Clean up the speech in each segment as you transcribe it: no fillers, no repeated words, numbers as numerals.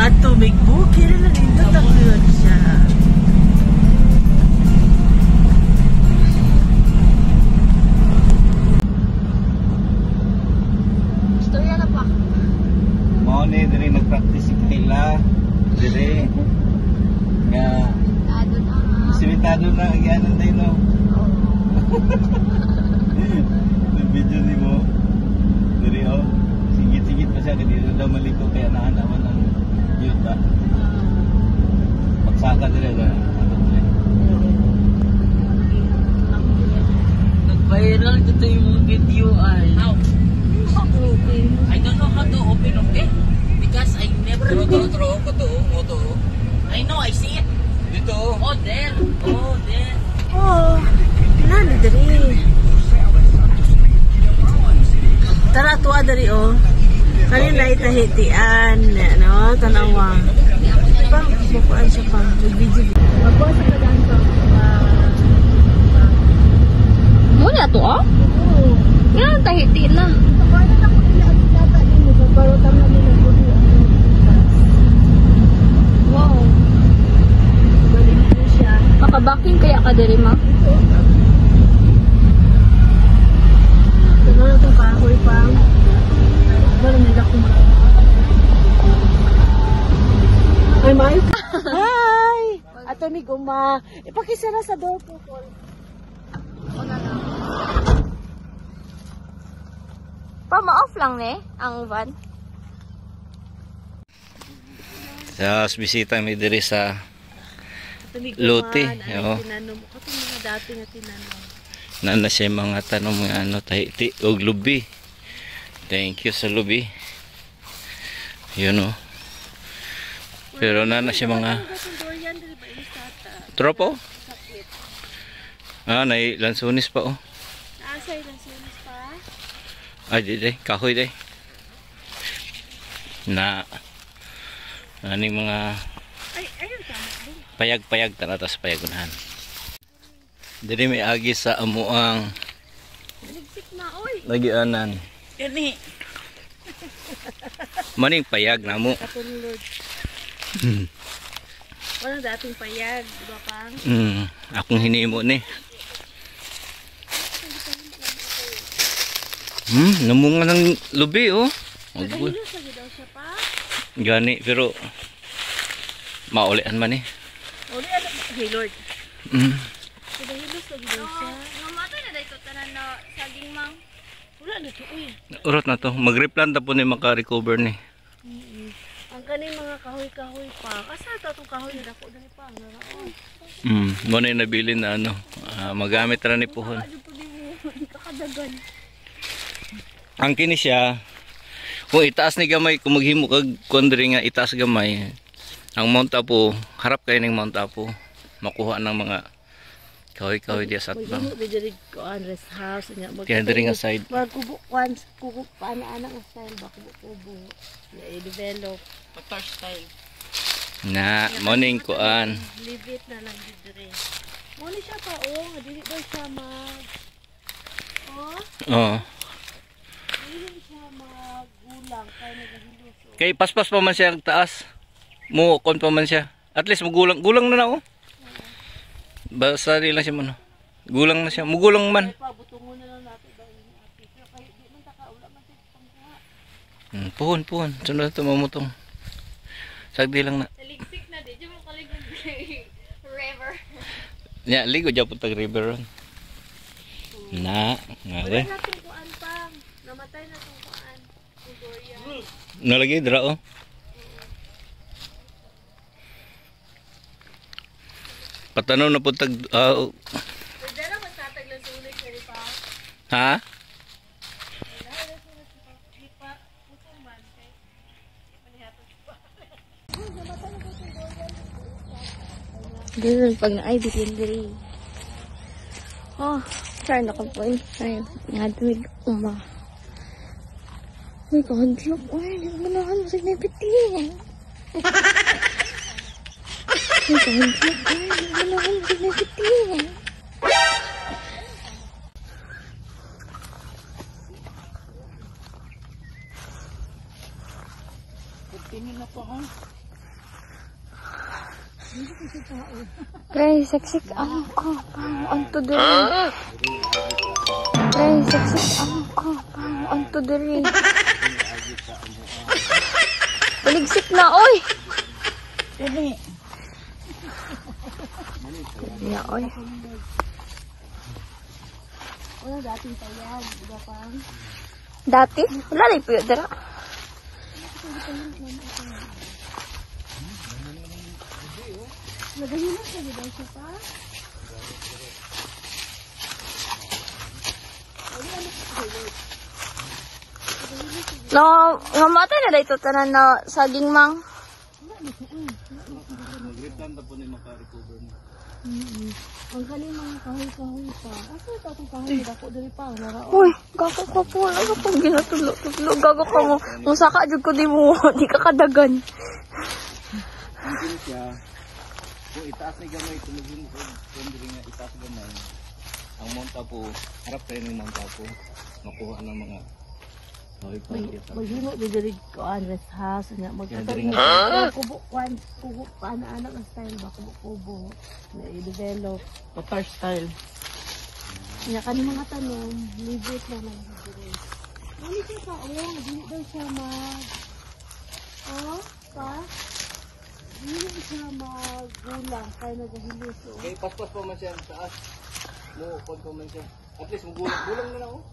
ato may bukid na dito takyod siya. Istorya na pa. Mao ni diri nagpractice si Kayla. Diri. Nga Ado na. simitado na ang yanan tayo no. Yung video ni mo. Diri oh. Sigit-sigit pa siya dito daw maliko kaya naman ang yuta. Pagsaka diri na. Nag-viral dito yung video ay. How? I don't know how to open okay? Because I never I know, I see it. Dito oh. Oh, there. Oh, there. Oh, nana dari. Tara, tuwa dari oh. Kanina itahitian. No, tanawang. Pang, bukuan siya pang. Nag-video. Magbuha sa kadanto. Muna to oh? Oo. Yan, tahiti na. Wow. Balik na siya. Makabaking kaya ka diri ma? Ano na itong kahoy pang? Wala nila kung ay, May. Hi! Ato ni Guma. Ipakisara sa door po. Pa, ma-off lang ne, ang van. Sa bisita mi diri sa Ato ni Lote, Ay, oo. tinanom. Ato mga dati nga tinanom. nana siya mga tanong nga ano tahiti og lubi. Thank you sa lubi. Yun oh. Pero nana siya mga tropo. Ah, nay lansunis pa oh. Naasay lang sinis pa. Ay, di kahoy day. Na aning mga Ay, ayun tama. payag-payag tanatas payagunahan. Dili may agi sa amuang Ligsik na, oy. lagianan. Gani. Maning payag namo. Ato ni Lord. Walang dating payag, di ba pang? Akong hinimo ni. Namunga ng lubi oh. Nagahilos lagi daw siya pa. Gani pero maulian man eh. Uli, ano? Hey Lord. Nagahilos lagi daw siya. Namatay na dahil tanan na saging mang. Wala na to, uy. Urot na to. Mag-replant na po ni maka-recover ni. Ang kaning mga kahoy-kahoy pa. Asa ito itong kahoy na dako dali pa. Naraon. Muna yung nabili na ano. Magamit na ni puhon. Ano po din mo? Hindi ka kadagan. Ang kini siya, kung itaas ni gamay, kung maghimo kag kondre nga itaas gamay, ang Mount Apo, harap kayo ng Mount Apo, makuha ng mga kahoy-kahoy diya sa atbang. Mag-iho, diri ko ang rest house. Kaya diri nga side. Magkubukuan, kukupan na anak ang style ba? Kubukubo. I-develop. Patar style. Na, morning kuan. Leave it na lang diri. Muna siya pa, oh. Dili daw siya mag... Oh? Oo. Dili siya magulang. Kaya nagahilos. Oh. Kay paspas pa man siya ang taas. Mo kon pa man siya. At least magulang gulang na oh. Basta rin lang siya man. Gulang na siya. Mugulang man. Kaya pa, butungon na lang natin ba yung ate. Pero kahit di man takaula man siya pangkuha. Puhon. Sunod ito mamutong. Sagdi lang na. Naligsik na di. Diyan mo kaligod river. Nya, ligo dyan po tag-river ron. Na, nga Wala rin. na itong kuan pang. Namatay na itong kuan. Yung Dorian. Nalagi, dra oh. Patanaw na po tag... Pwede na magtataglan sa ulit siya pa. ha? Ganun pag na-ay diri. Oh, try na ko po yun. Ay, ngadwig uma. Uy, kahadlok. Uy, hindi ko manahan mo sa nabitin. Uy, kahadlok. Uy, hindi ko manahan mo sa nabitin. Tingin na po ha. Pre, seksik ang ko. Anto diri. Pre, seksik ang ko. Anto diri. Paligsik na, oy. Ya, oy. Wala dating tayag, diba pa? Dati? Wala na ipuyo dira. Nagahimos na diba siya pa? No, ngamatay na dito tanan na saging mang. Mag-replan ta po ni maka-recover na. Ang kanin mga kahoy-kahoy pa. Asa ito itong kahoy? Dako dali pa. Narao. Uy, gago ka po. Ano po ginatulo-tulo? Gago ka mo. Kung saka dyan ko di mo, di ka kadagan. Ang kini siya, kung itaas ni gamay, kung maghimo ko, kung dili nga itaas gamay, ang monta po, harap kayo ng monta po, makuha ng mga Maghimo di diri ko rest house nga Diri kubo anak na style ba kubo na i-develop paper style. Nya kani mga tanom, libot na lang diri. Dili ka pa dili daw siya pa. Dili siya magulang kay nagahilis. Okay, paspas pa man siya taas. Mo, pod pa man siya. At least gulang na lang ako.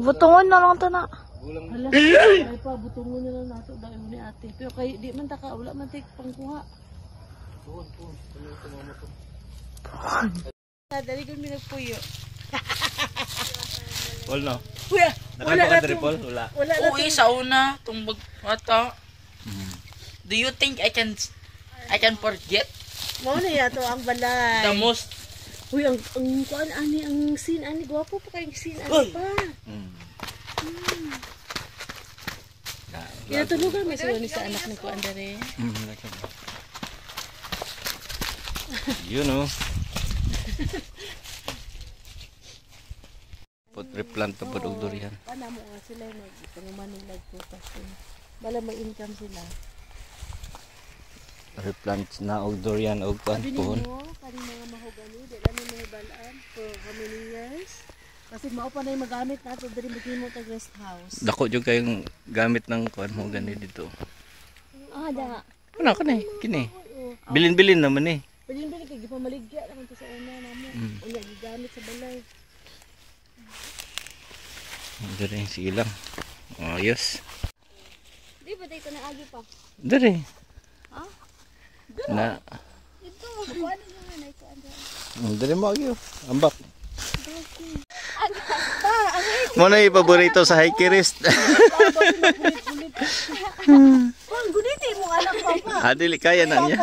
Butungon na lang ito na. Gulang na. Hala, ay pa butungon na lang nato dahil ni ate. Pero kay di man taka wala man tik pangkuha. Tuon. Tuloy ko mama to. Dali gud mi nagpuyo. Paul no? Kuya, Wala ka diri Paul? Wala. Wala na. Oo, sa una, tumbag mata. Do you think I can forget Mo na yato ang balay. the most? Uy, ang kuan ani ang scene ani gwapo pa kay scene ani pa. Kinatulugan may suwan ni sa anak ni kuan dere. You know. Pot replant pa pod og durian. Ana mo nga sila nagpangumaning nagputas. Bala may income sila. Replant na og durian og pan Sabi pohon. mo, kani mga mahogani, di lang ni mahibalaan for how many years? Kasi mao pa na yung magamit nato diri maghimo tag rest house. Dako jud kayong gamit ng kuan mo gani dito. Da. Ano ka ni? Kini. Bilin-bilin naman eh. Bilin-bilin kay gipamaligya lang to sa una namo. Unya gigamit sa balay. Dere, sige lang. Ayos. Di ba dito na agi pa? Dere. Ha? Na. Ito, kuan niyo na ito ando. Dere mo agyo. Ambak. Mo na ipaborito sa hikerist. Kung guniti mo anak pa pa. Adili kaya na niya.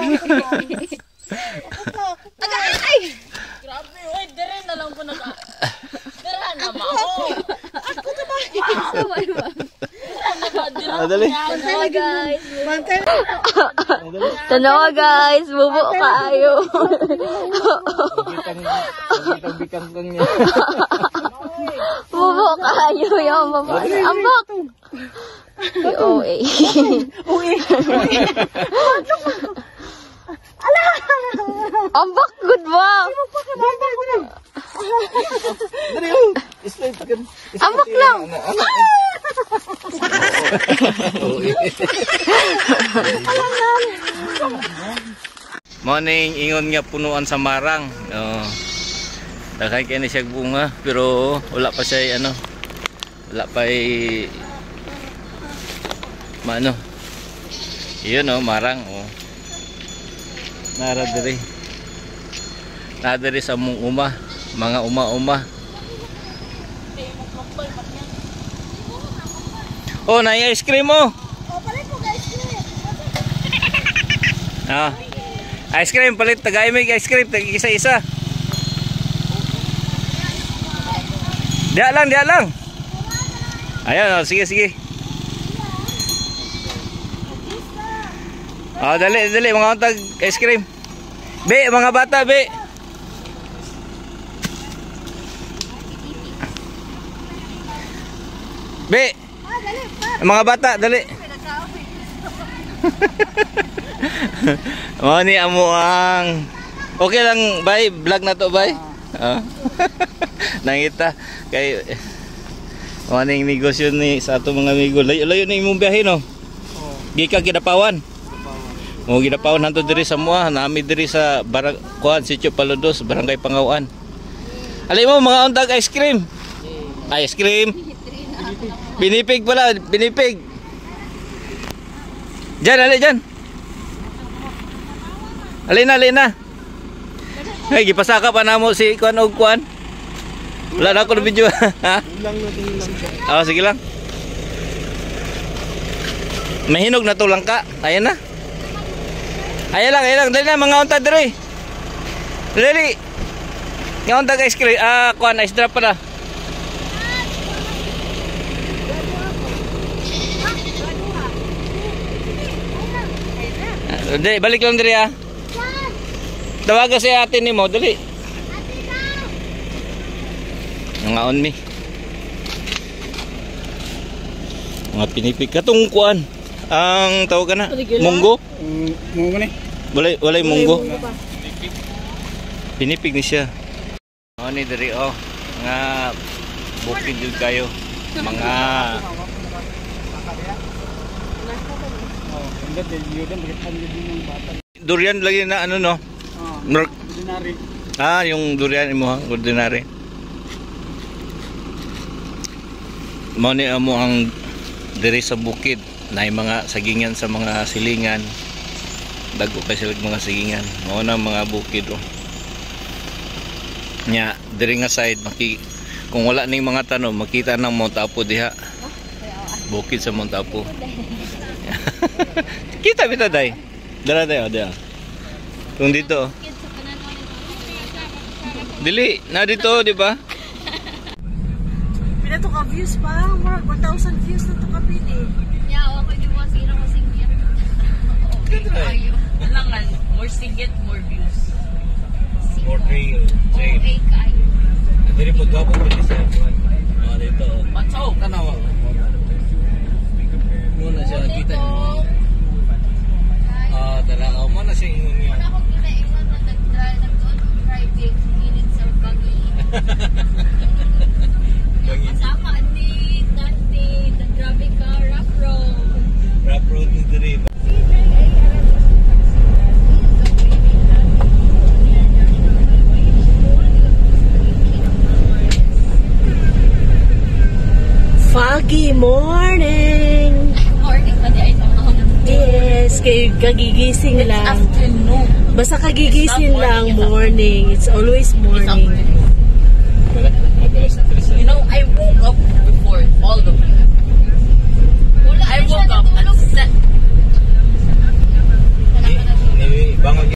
Grabe, oy, dire na lang po Dire na mao. Adali. Tanawa guys, bubo kaayo. Bikang lang niya. Bubo kaayo yung mama. Ambak. OA. Ambak good ba? Dere oh. Slide kan. Ambak lang. Morning, ingon nga punuan sa marang. Daghan kay ni siya bunga pero wala pa siya ano. Wala pa maano. Iyon oh, marang oh. Nara diri. Nara diri sa mong uma, mga uma-uma. Oh, na ice cream mo. Oh, pala po guys. Ah. Ice cream palit tagaimig ice cream tag isa-isa. Dia lang. Ayan, oh, sige. Oh, dali mga untag ice cream. Be, mga bata, be. Be. Mga bata, dali. Mo ni amo ang okay lang bay, vlog na to bay. Nangita kay maning negosyo ni sa ato mga amigo. Layo ni imong biyahe no. Gika Kidapawan. Mo Kidapawan hanto diri sa Mua, nami diri sa barang kuan Sitio Paludos, Barangay Pangawan. Ali mo mga untag ice cream. Ice cream. Binipig pala, binipig. Diyan, ali diyan. Alina. Ay, gipasaka pa namo si kuan og kuan. Wala na ako na video. Ha? Oh, sige lang. Mahinog na to lang ka. Ayan na. Ayan lang. Dali na mga unta diri. Dali. Nga unta guys, kuan ice drop pa na. Dali, balik lang diri ah. Tawagan si ate ni mo, dali. Nga on mi. Mga pinipig katong kuan. Ang tawag na munggo. Munggo ni. Walay munggo. Pinipig ni siya. Oh ni diri oh. Nga bukid jud kayo. Mga durian lagi na ano no? Ordinary. Yung durian mo, ordinary. Mo ni amo ang diri sa bukid na mga sagingan sa mga silingan. Dago pa sila mga sigingan. Mo na mga bukid oh. Nya diri nga side kung wala ning mga tanom makita ng Mount Apo diha. Bukid sa Mount Apo. Kita bita day. Dala day oh, dia. Kung dito. Dili na dito, di ba? Pila to ka views pa, more 1,000 views na to ka pili. Yeah, ako di mo sino mo singgit. Ayo. Alangan, more singit, more views. More trail. Okay, kayo. Diri po gabo ko sa dito. Patsaw ka na. Muna siya kita niyo. Dala mo na siya ingon niya. Ako kinaiwan na nag-driving minutes sa bagi. Kasama ni Dante, nag-driving ka, rough road. Rough road ni diri. Foggy morning! Morning pa di ay sa mga Yes, kay kagigising lang. Afternoon. Basta kagigising It's not morning, lang, it's morning. It's always morning. It's afternoon.